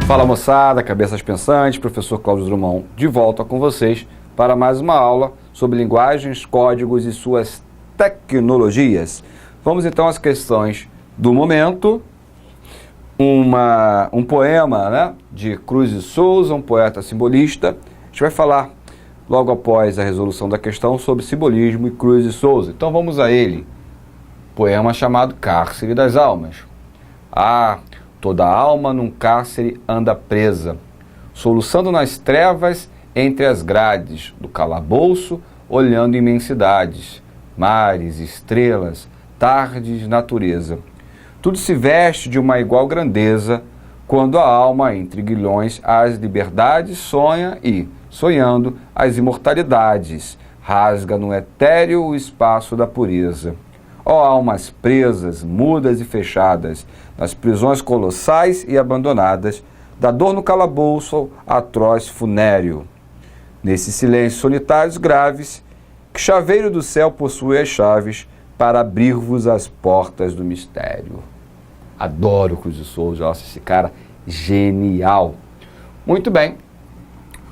Fala moçada, cabeças pensantes, professor Cláudio Drummond de volta com vocês para mais uma aula sobre linguagens, códigos e suas tecnologias. Vamos então às questões do momento. Um poema, né, de Cruz de Souza, um poeta simbolista. A gente vai falar logo após a resolução da questão sobre simbolismo e Cruz de Souza. Então vamos a ele. Poema chamado Cárcere das Almas. Toda alma num cárcere anda presa, soluçando nas trevas entre as grades do calabouço, olhando imensidades, mares, estrelas, tardes, natureza. Tudo se veste de uma igual grandeza, quando a alma, entre guilhões, as liberdades sonha e, sonhando, as imortalidades, rasga no etéreo o espaço da pureza. Ó almas presas, mudas e fechadas, nas prisões colossais e abandonadas, da dor no calabouço atroz funéreo. Nesses silêncios solitários graves, que chaveiro do céu possui as chaves para abrir-vos as portas do mistério. Adoro Cruz de Souza, nossa, esse cara genial. Muito bem,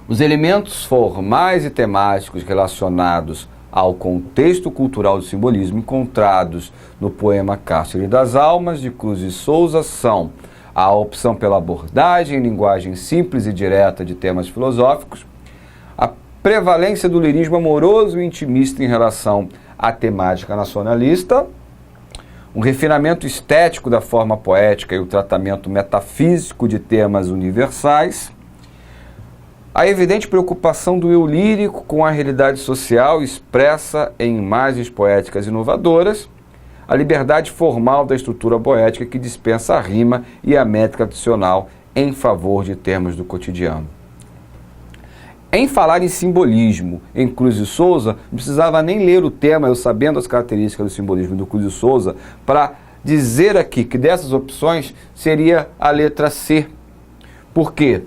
os elementos formais e temáticos relacionados ao contexto cultural do simbolismo encontrados no poema Cárcere das Almas, de Cruz de Souza, são a opção pela abordagem em linguagem simples e direta de temas filosóficos, a prevalência do lirismo amoroso e intimista em relação à temática nacionalista, um refinamento estético da forma poética e o tratamento metafísico de temas universais, a evidente preocupação do eu lírico com a realidade social expressa em imagens poéticas inovadoras, a liberdade formal da estrutura poética que dispensa a rima e a métrica adicional em favor de termos do cotidiano. Em falar em simbolismo em Cruz de Souza, não precisava nem ler o tema, eu sabendo as características do simbolismo do Cruz de Souza, para dizer aqui que dessas opções seria a letra C. Por quê?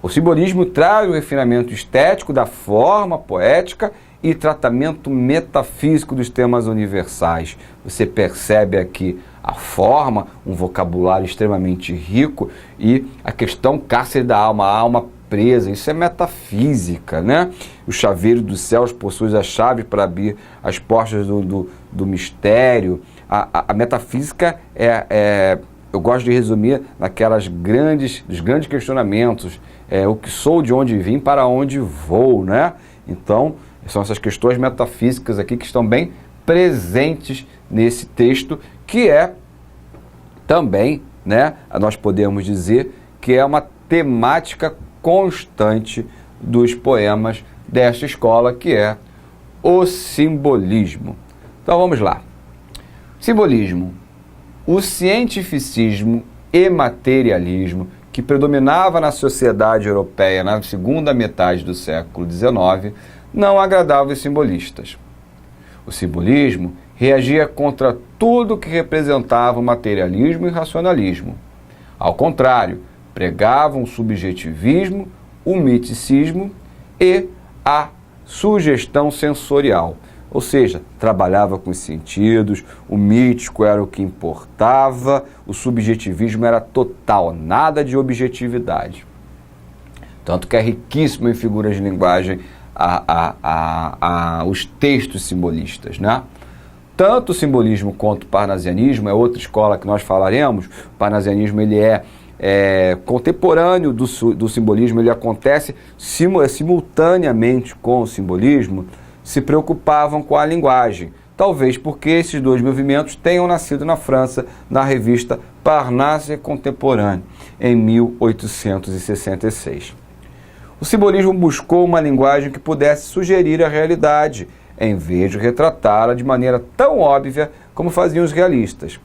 O simbolismo traz o refinamento estético da forma poética e tratamento metafísico dos temas universais. Você percebe aqui a forma, um vocabulário extremamente rico e a questão cárcere da alma, a alma presa, isso é metafísica, né? O chaveiro dos céus possui a chave para abrir as portas do mistério. A metafísica eu gosto de resumir naquelas dos grandes questionamentos, o que sou, de onde vim, para onde vou, né? Então, são essas questões metafísicas aqui que estão bem presentes nesse texto, que é também, né, nós podemos dizer que é uma temática constante dos poemas desta escola, que é o simbolismo. Então, vamos lá. Simbolismo. O cientificismo e materialismo que predominava na sociedade europeia na segunda metade do século XIX não agradava os simbolistas. O simbolismo reagia contra tudo que representava o materialismo e racionalismo. Ao contrário, pregavam o subjetivismo, o miticismo e a sugestão sensorial. Ou seja, trabalhava com os sentidos, o mítico era o que importava, o subjetivismo era total, nada de objetividade. Tanto que é riquíssimo em figuras de linguagem os textos simbolistas, né? Tanto o simbolismo quanto o parnasianismo, é outra escola que nós falaremos. O parnasianismo ele é contemporâneo do simbolismo, ele acontece simultaneamente com o simbolismo, se preocupavam com a linguagem, talvez porque esses dois movimentos tenham nascido na França, na revista Parnasse Contemporânea, em 1866. O simbolismo buscou uma linguagem que pudesse sugerir a realidade, em vez de retratá-la de maneira tão óbvia como faziam os realistas.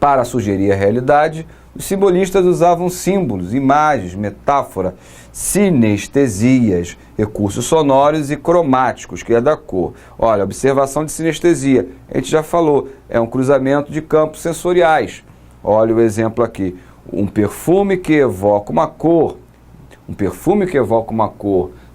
Para sugerir a realidade, os simbolistas usavam símbolos, imagens, metáfora, sinestesias, recursos sonoros e cromáticos, que é da cor. Olha, observação de sinestesia, a gente já falou, é um cruzamento de campos sensoriais. Olha o exemplo aqui, um perfume que evoca uma cor,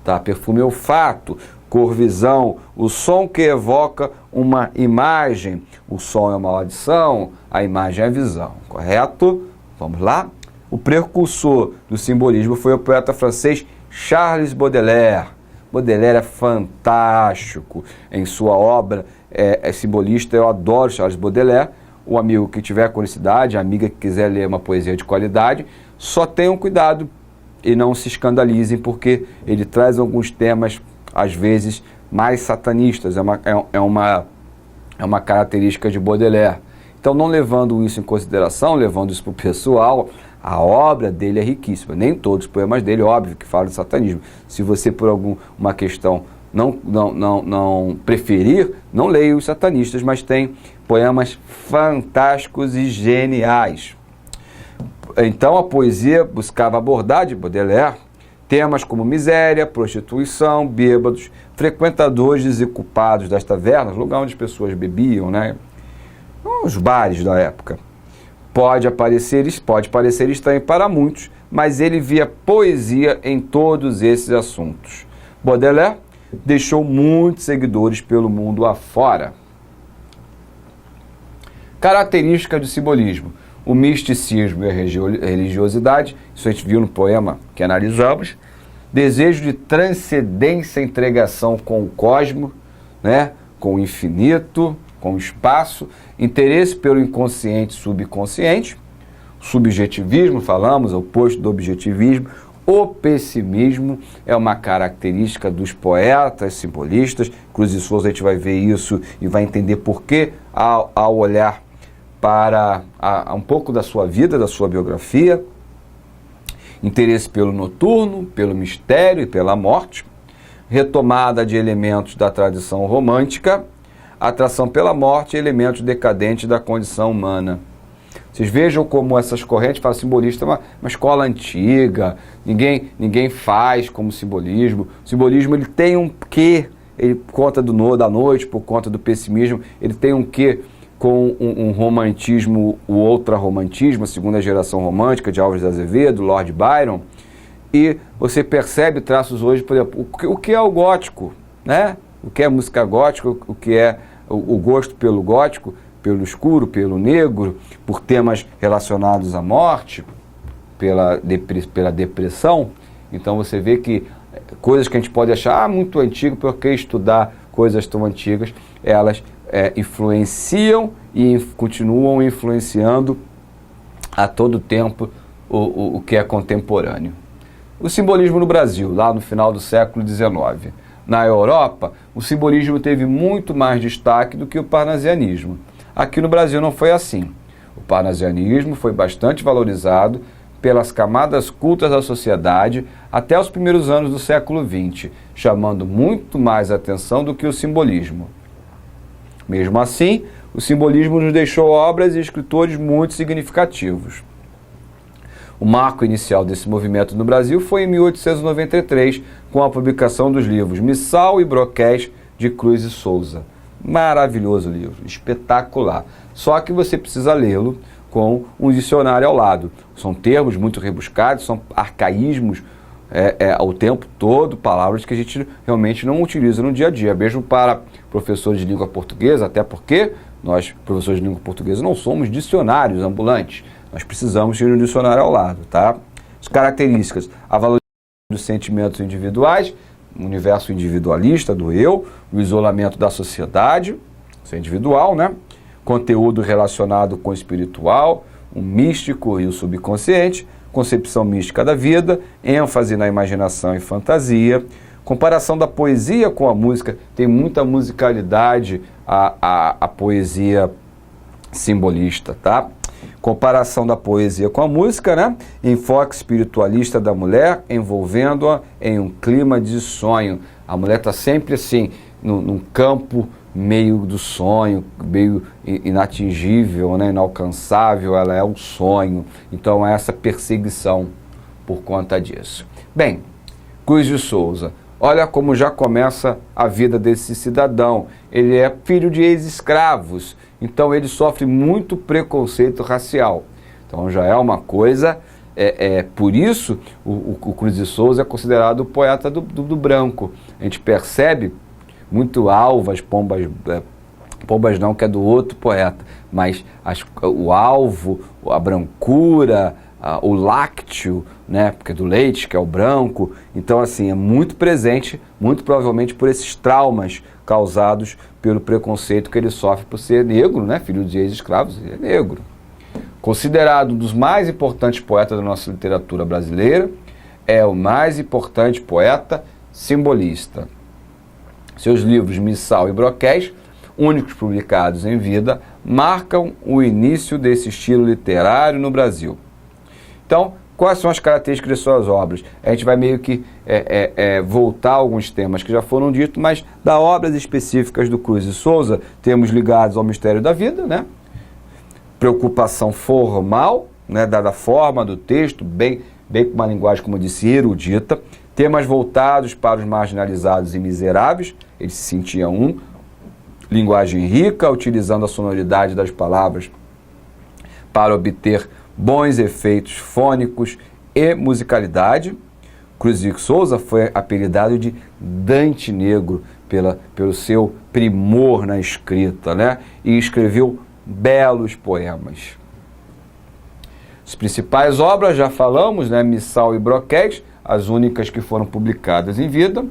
tá? Perfume olfato, cor visão, o som que evoca uma imagem, o som é uma audição, a imagem é a visão, correto? Vamos lá? O precursor do simbolismo foi o poeta francês Charles Baudelaire. Baudelaire é fantástico em sua obra, é simbolista. Eu adoro Charles Baudelaire. O amigo que tiver curiosidade, a amiga que quiser ler uma poesia de qualidade, só tenham cuidado e não se escandalizem, porque ele traz alguns temas, às vezes, mais satanistas. É uma característica de Baudelaire. Então, não levando isso em consideração, levando isso para o pessoal, a obra dele é riquíssima. Nem todos os poemas dele, óbvio, que falam de satanismo. Se você, por alguma questão, não preferir, não leia os satanistas, mas tem poemas fantásticos e geniais. Então, a poesia buscava abordar, de Baudelaire, temas como miséria, prostituição, bêbados, frequentadores desocupados das tavernas, lugar onde as pessoas bebiam, né? Os bares da época. Pode parecer estranho para muitos, mas ele via poesia em todos esses assuntos. Baudelaire deixou muitos seguidores pelo mundo afora. Características do simbolismo: o misticismo e a religiosidade, isso a gente viu no poema que analisamos. Desejo de transcendência e entregação com o cosmos, né? Com o infinito, com o espaço. Interesse pelo inconsciente e subconsciente. Subjetivismo, falamos, é o oposto do objetivismo. O pessimismo é uma característica dos poetas simbolistas. Cruz de Souza, a gente vai ver isso e vai entender por que, ao olhar para um pouco da sua vida, da sua biografia. Interesse pelo noturno, pelo mistério e pela morte. Retomada de elementos da tradição romântica. Atração pela morte e elementos decadentes da condição humana. Vocês vejam como essas correntes, fala simbolista, uma escola antiga, ninguém faz como simbolismo. O simbolismo, ele tem um quê, ele, por conta da noite, por conta do pessimismo, ele tem um quê com um romantismo, o ultra-romantismo, a segunda geração romântica de Álvares de Azevedo, Lord Byron, e você percebe traços hoje, por exemplo, o que é o gótico, né? O que é música gótica, o que é o gosto pelo gótico, pelo escuro, pelo negro, por temas relacionados à morte, pela depressão. Então você vê que coisas que a gente pode achar muito antigas, porque estudar coisas tão antigas, elas influenciam e continuam influenciando a todo tempo o que é contemporâneo. O simbolismo no Brasil, lá no final do século XIX. Na Europa, o simbolismo teve muito mais destaque do que o parnasianismo. Aqui no Brasil não foi assim. O parnasianismo foi bastante valorizado pelas camadas cultas da sociedade até os primeiros anos do século XX, chamando muito mais atenção do que o simbolismo. Mesmo assim, o simbolismo nos deixou obras e escritores muito significativos. O marco inicial desse movimento no Brasil foi em 1893, com a publicação dos livros Missal e Broquéis, de Cruz de Souza. Maravilhoso livro, espetacular. Só que você precisa lê-lo com um dicionário ao lado. São termos muito rebuscados, são arcaísmos ao tempo todo, palavras que a gente realmente não utiliza no dia a dia, mesmo para professores de língua portuguesa, até porque nós, professores de língua portuguesa, não somos dicionários ambulantes. Nós precisamos ter um dicionário ao lado, tá? As características: a valorização dos sentimentos individuais, o universo individualista do eu, o isolamento da sociedade, isso é individual, né? Conteúdo relacionado com o espiritual, o místico e o subconsciente, concepção mística da vida, ênfase na imaginação e fantasia, comparação da poesia com a música, tem muita musicalidade a poesia simbolista, tá? Comparação da poesia com a música, né? Enfoque espiritualista da mulher, envolvendo-a em um clima de sonho. A mulher está sempre assim, num campo meio do sonho, meio inatingível, né? Inalcançável, ela é um sonho. Então é essa perseguição por conta disso. Bem, Cruz de Souza, olha como já começa a vida desse cidadão. Ele é filho de ex-escravos, então ele sofre muito preconceito racial. Então já é uma coisa, por isso o Cruz de Souza é considerado o poeta do branco. A gente percebe muito alvas, pombas não, que é do outro poeta, mas o alvo, a brancura, o lácteo, né, porque é do leite, que é o branco. Então, assim, é muito presente, muito provavelmente por esses traumas causados pelo preconceito que ele sofre por ser negro, né, filho de ex-escravos, ele é negro. Considerado um dos mais importantes poetas da nossa literatura brasileira, é o mais importante poeta simbolista. Seus livros Missal e Broquéis, únicos publicados em vida, marcam o início desse estilo literário no Brasil. Então, quais são as características de suas obras? A gente vai meio que voltar a alguns temas que já foram ditos, mas das obras específicas do Cruz e Souza, temos ligados ao mistério da vida, né? Preocupação formal, né, da forma do texto, bem com uma linguagem, como eu disse, erudita. Temas voltados para os marginalizados e miseráveis, ele se sentia linguagem rica, utilizando a sonoridade das palavras para obter bons efeitos fônicos e musicalidade. Cruz e Souza foi apelidado de Dante Negro pelo seu primor na escrita, né? E escreveu belos poemas. As principais obras, já falamos, né? Missal e Broquéis, as únicas que foram publicadas em vida,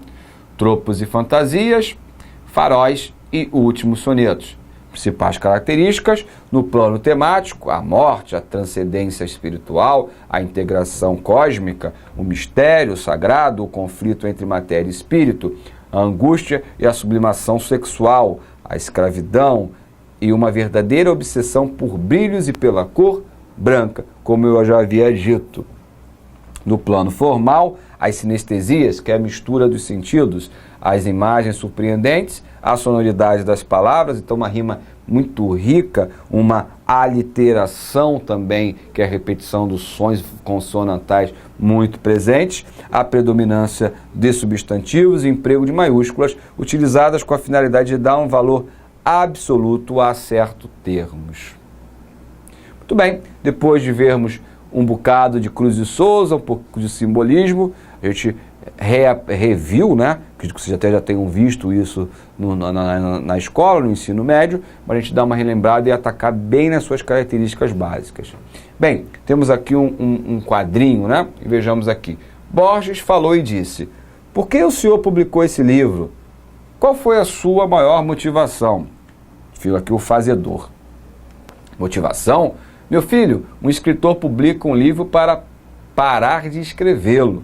Tropos e Fantasias, Faróis e Últimos Sonetos. Principais características no plano temático: a morte, a transcendência espiritual, a integração cósmica, o mistério sagrado, o conflito entre matéria e espírito, a angústia e a sublimação sexual, a escravidão e uma verdadeira obsessão por brilhos e pela cor branca, como eu já havia dito. No plano formal, as sinestesias, que é a mistura dos sentidos, as imagens surpreendentes, a sonoridade das palavras, então uma rima muito rica, uma aliteração também, que é a repetição dos sons consonantais muito presentes, a predominância de substantivos e emprego de maiúsculas, utilizadas com a finalidade de dar um valor absoluto a certos termos. Muito bem, depois de vermos um bocado de Cruz e Souza, um pouco de simbolismo, a gente reviu, né? Que vocês até já tenham visto isso na escola, no ensino médio, mas a gente dá uma relembrada e atacar bem nas suas características básicas. Bem, temos aqui um quadrinho, né? E vejamos aqui. Borges falou e disse: por que o senhor publicou esse livro? Qual foi a sua maior motivação? Fica aqui o fazedor. Motivação? Meu filho, um escritor publica um livro para parar de escrevê-lo.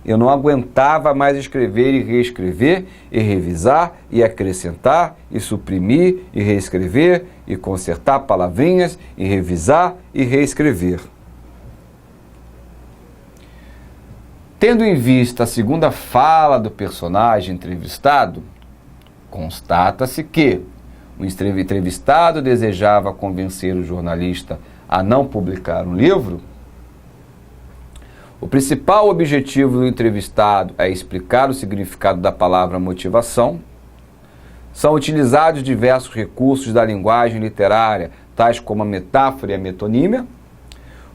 Eu não aguentava mais escrever e reescrever, e revisar, e acrescentar, e suprimir, e reescrever, e consertar palavrinhas, e revisar, e reescrever. Tendo em vista a segunda fala do personagem entrevistado, constata-se que o entrevistado desejava convencer o jornalista a não publicar um livro. O principal objetivo do entrevistado é explicar o significado da palavra motivação. São utilizados diversos recursos da linguagem literária, tais como a metáfora e a metonímia.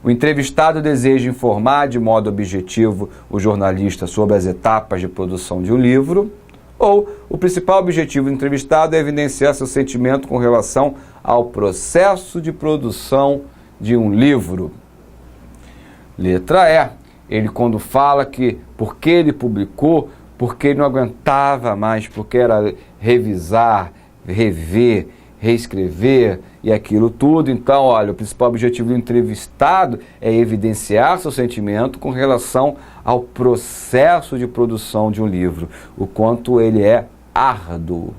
O entrevistado deseja informar de modo objetivo o jornalista sobre as etapas de produção de um livro. Ou o principal objetivo do entrevistado é evidenciar seu sentimento com relação ao processo de produção de um livro. Letra E. Ele, quando fala que porque ele publicou, porque ele não aguentava mais, porque era revisar, rever, reescrever e aquilo tudo. Então, olha, o principal objetivo do entrevistado é evidenciar seu sentimento com relação ao processo de produção de um livro, o quanto ele é árduo.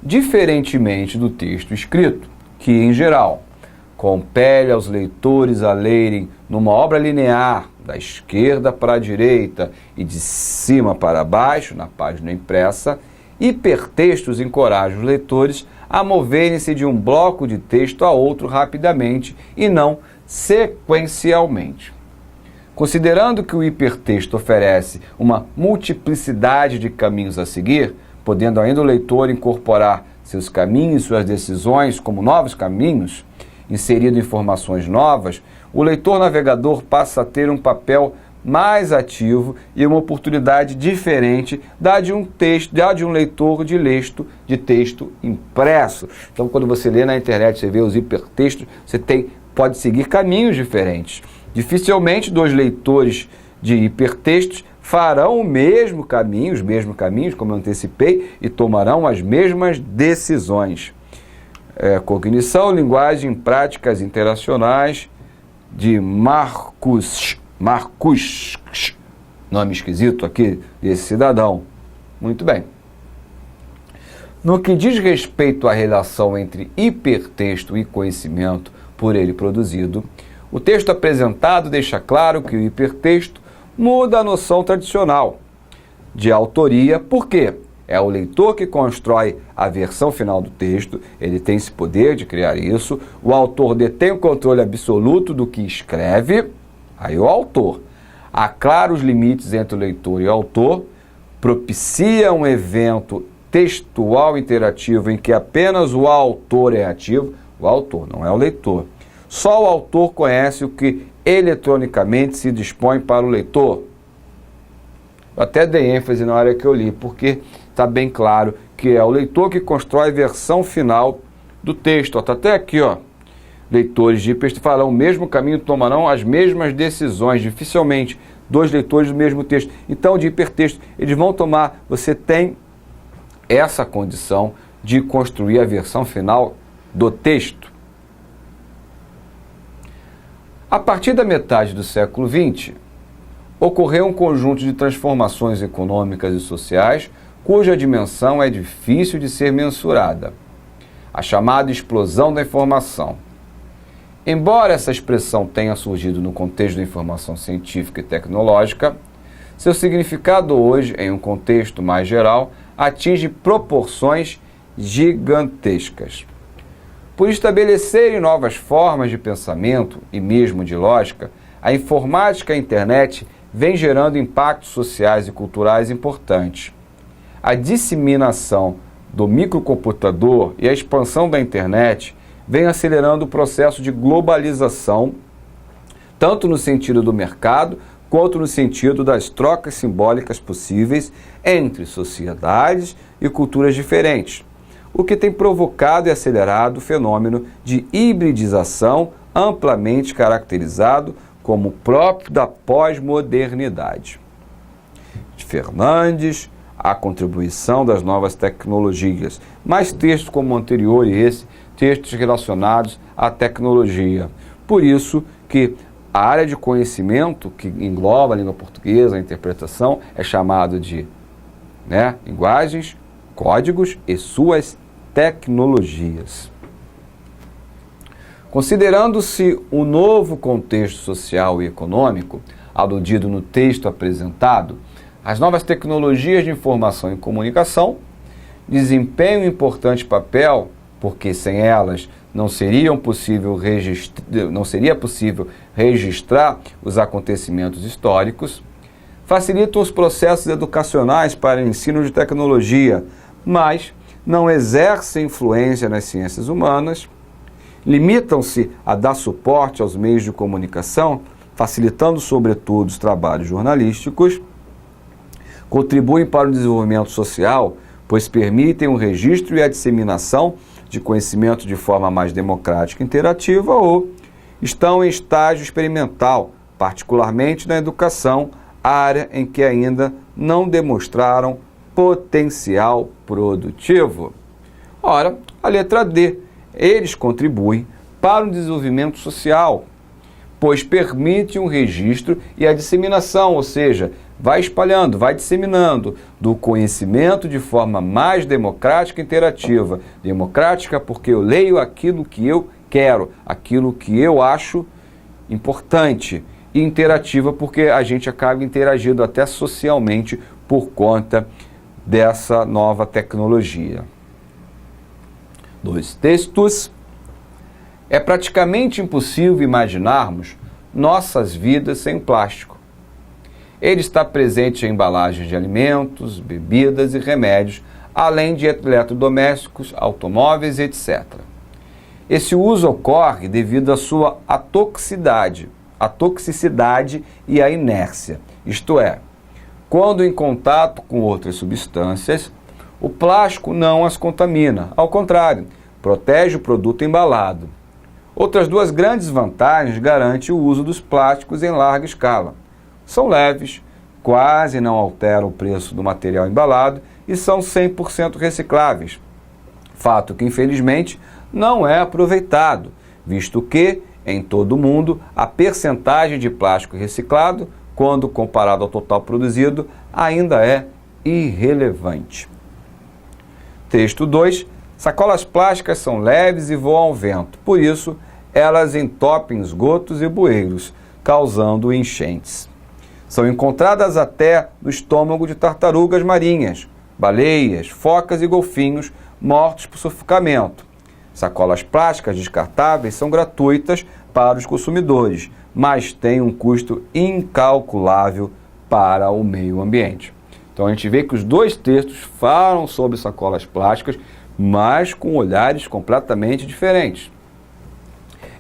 Diferentemente do texto escrito, que, em geral, compele aos leitores a lerem numa obra linear, da esquerda para a direita e de cima para baixo, na página impressa, hipertextos encorajam os leitores a moverem-se de um bloco de texto a outro rapidamente e não sequencialmente. Considerando que o hipertexto oferece uma multiplicidade de caminhos a seguir, podendo ainda o leitor incorporar seus caminhos e suas decisões como novos caminhos, inserindo informações novas, o leitor navegador passa a ter um papel mais ativo e uma oportunidade diferente da de um leitor de texto impresso. Então, quando você lê na internet, você vê os hipertextos, você tem pode seguir caminhos diferentes. Dificilmente dois leitores de hipertextos farão os mesmos caminhos, como eu antecipei, e tomarão as mesmas decisões. Cognição, linguagem, práticas interacionais, de Marcus, nome esquisito aqui desse cidadão. Muito bem. No que diz respeito à relação entre hipertexto e conhecimento por ele produzido, o texto apresentado deixa claro que o hipertexto muda a noção tradicional de autoria, porque é o leitor que constrói a versão final do texto, ele tem esse poder de criar isso, o autor detém o controle absoluto do que escreve, aí o autor aclara os limites entre o leitor e o autor, propicia um evento textual interativo em que apenas o autor é ativo, o autor, não é o leitor. Só o autor conhece o que eletronicamente se dispõe para o leitor. Eu até dei ênfase na hora que eu li, porque está bem claro que é o leitor que constrói a versão final do texto. Está até aqui, ó. Leitores de hipertexto farão o mesmo caminho, tomarão as mesmas decisões, dificilmente dois leitores do mesmo texto. Então, de hipertexto, eles vão tomar, você tem essa condição de construir a versão final do texto. A partir da metade do século XX, ocorreu um conjunto de transformações econômicas e sociais cuja dimensão é difícil de ser mensurada. A chamada explosão da informação. Embora essa expressão tenha surgido no contexto da informação científica e tecnológica, seu significado hoje, em um contexto mais geral, atinge proporções gigantescas. Por estabelecerem novas formas de pensamento e mesmo de lógica, a informática e a internet vem gerando impactos sociais e culturais importantes. A disseminação do microcomputador e a expansão da internet vem acelerando o processo de globalização, tanto no sentido do mercado, quanto no sentido das trocas simbólicas possíveis entre sociedades e culturas diferentes, o que tem provocado e acelerado o fenômeno de hibridização amplamente caracterizado como próprio da pós-modernidade. De Fernandes, a contribuição das novas tecnologias. Mais textos como o anterior e esse, textos relacionados à tecnologia. Por isso que a área de conhecimento, que engloba a língua portuguesa, a interpretação, é chamado de linguagens, códigos e suas tecnologias. Considerando-se o novo contexto social e econômico, aludido no texto apresentado, as novas tecnologias de informação e comunicação desempenham um importante papel, porque sem elas não seria possível registrar os acontecimentos históricos, facilitam os processos educacionais para o ensino de tecnologia, mas não exercem influência nas ciências humanas, limitam-se a dar suporte aos meios de comunicação, facilitando sobretudo os trabalhos jornalísticos, contribuem para o desenvolvimento social, pois permitem o registro e a disseminação de conhecimento de forma mais democrática e interativa, ou estão em estágio experimental, particularmente na educação, área em que ainda não demonstraram potencial produtivo. Ora, a letra D, eles contribuem para o desenvolvimento social, pois permite um registro e a disseminação, ou seja, vai espalhando, vai disseminando do conhecimento de forma mais democrática e interativa. Democrática porque eu leio aquilo que eu quero, aquilo que eu acho importante. E interativa porque a gente acaba interagindo até socialmente por conta dessa nova tecnologia. 2 textos. É praticamente impossível imaginarmos nossas vidas sem plástico. Ele está presente em embalagens de alimentos, bebidas e remédios, além de eletrodomésticos, automóveis, etc. Esse uso ocorre devido à sua toxicidade e à inércia, isto é, quando em contato com outras substâncias, o plástico não as contamina, ao contrário, protege o produto embalado. Outras duas grandes vantagens garantem o uso dos plásticos em larga escala. São leves, quase não alteram o preço do material embalado e são 100% recicláveis. Fato que, infelizmente, não é aproveitado, visto que, em todo o mundo, a percentagem de plástico reciclado, quando comparado ao total produzido, ainda é irrelevante. Texto 2. Sacolas plásticas são leves e voam ao vento, por isso, elas entopem esgotos e bueiros, causando enchentes. São encontradas até no estômago de tartarugas marinhas, baleias, focas e golfinhos mortos por sufocamento. Sacolas plásticas descartáveis são gratuitas para os consumidores, mas têm um custo incalculável para o meio ambiente. Então a gente vê que os dois textos falam sobre sacolas plásticas, mas com olhares completamente diferentes.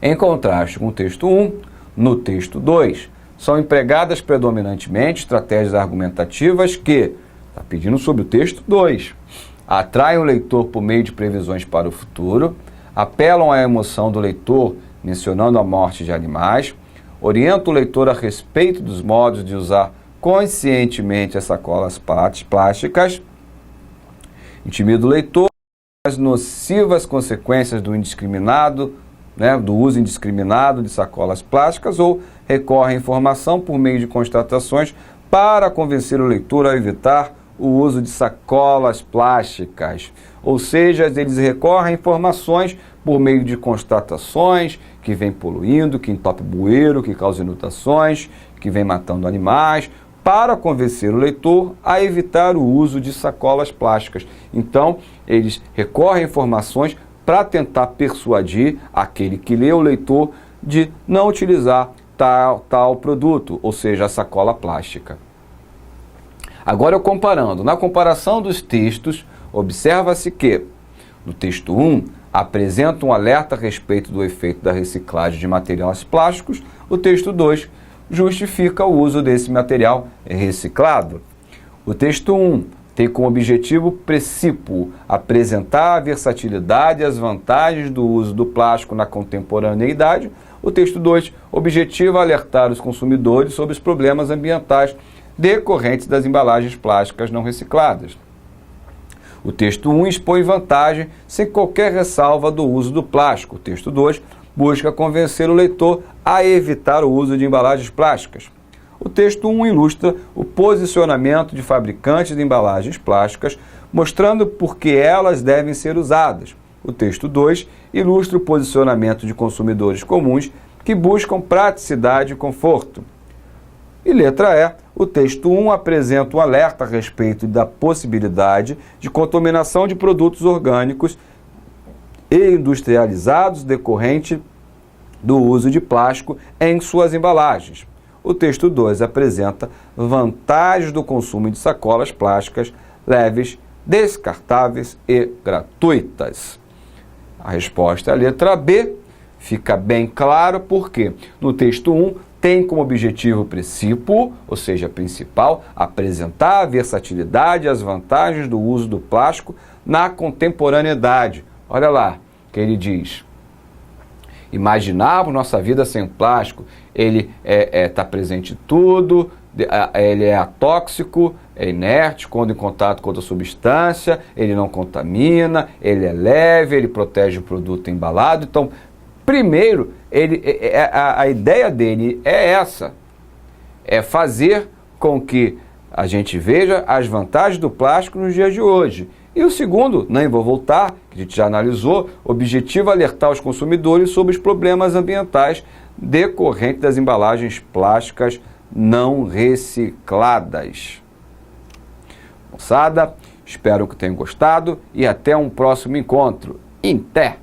Em contraste com o texto 1, no texto 2, são empregadas predominantemente estratégias argumentativas que, está pedindo sobre o texto 2, atraem o leitor por meio de previsões para o futuro, apelam à emoção do leitor mencionando a morte de animais, orientam o leitor a respeito dos modos de usar conscientemente as sacolas plásticas, intimida o leitor as nocivas consequências do do uso indiscriminado de sacolas plásticas ou recorre à informação por meio de constatações para convencer o leitor a evitar o uso de sacolas plásticas. Ou seja, eles recorrem a informações por meio de constatações que vem poluindo, que entope bueiro, que causa inundações, que vem matando animais, para convencer o leitor a evitar o uso de sacolas plásticas. Então, eles recorrem a informações para tentar persuadir aquele que lê o leitor de não utilizar tal produto, ou seja, a sacola plástica. Agora, na comparação dos textos, observa-se que, no texto 1, apresenta um alerta a respeito do efeito da reciclagem de materiais plásticos, o texto 2 justifica o uso desse material reciclado. O texto 1 tem como objetivo precípuo apresentar a versatilidade e as vantagens do uso do plástico na contemporaneidade. O texto 2 objetiva alertar os consumidores sobre os problemas ambientais decorrentes das embalagens plásticas não recicladas. O texto 1 expõe vantagem sem qualquer ressalva do uso do plástico. O texto 2 busca convencer o leitor a evitar o uso de embalagens plásticas. O texto 1 ilustra o posicionamento de fabricantes de embalagens plásticas, mostrando por que elas devem ser usadas. O texto 2 ilustra o posicionamento de consumidores comuns que buscam praticidade e conforto. E letra E, o texto 1 apresenta um alerta a respeito da possibilidade de contaminação de produtos orgânicos e industrializados decorrente do uso de plástico em suas embalagens. O texto 2 apresenta vantagens do consumo de sacolas plásticas leves, descartáveis e gratuitas. A resposta é a letra B. Fica bem claro porque no texto 1 tem como objetivo precípuo, ou seja, principal, apresentar a versatilidade e as vantagens do uso do plástico na contemporaneidade. Olha lá o que ele diz. Imaginarmos nossa vida sem plástico, ele está presente em tudo, ele é atóxico, é inerte quando em contato com outra substância, ele não contamina, ele é leve, ele protege o produto embalado. Então, primeiro, a ideia dele é essa, é fazer com que a gente veja as vantagens do plástico nos dias de hoje. E o segundo, nem vou voltar, que a gente já analisou, objetivo alertar os consumidores sobre os problemas ambientais decorrentes das embalagens plásticas não recicladas. Moçada, espero que tenham gostado e até um próximo encontro. Até!